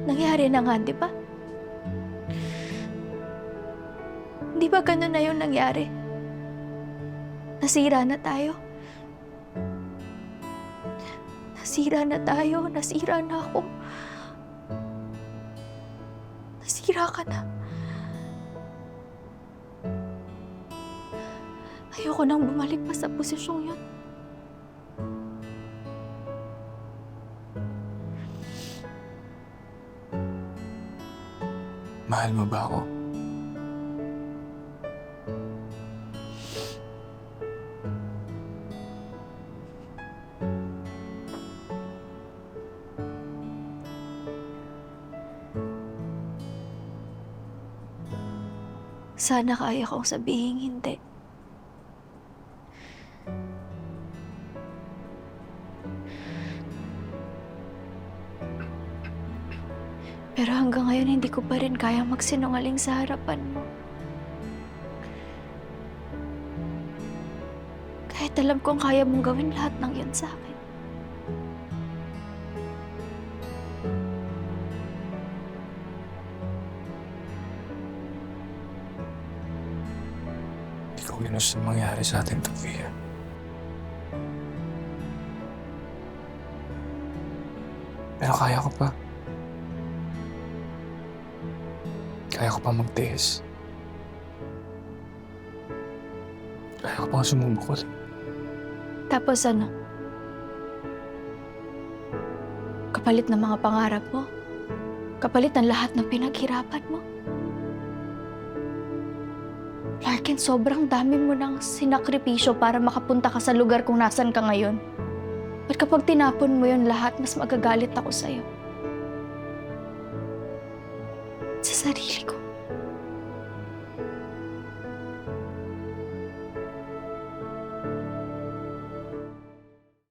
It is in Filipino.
Nangyari na nga, di ba? Di ba ganun na yung nangyari? Nasira na tayo. Nasira na tayo. Nasira na ako. Nasira ka na. Ayoko nang bumalik pa sa posisyong yun. Mahal mo ba ako? Sana kaya kong sabihin hindi. Pero hanggang ngayon, hindi ko pa rin kayang magsinungaling sa harapan mo. Kahit alam kong kaya mong gawin lahat ng yun sa akin. Hindi ko ginusto mangyari sa atin to, Pia. Pero kaya ko pa. Kaya ko pa magtiis. Kaya ko pa sumubok ulit. Tapos ano? Kapalit ng mga pangarap mo? Kapalit ng lahat ng pinaghirapan mo? Larkin, sobrang dami mo ng sinakripisyo para makapunta ka sa lugar kung nasan ka ngayon. At kapag tinapon mo yun lahat, mas magagalit ako sa'yo. Sa sarili ko.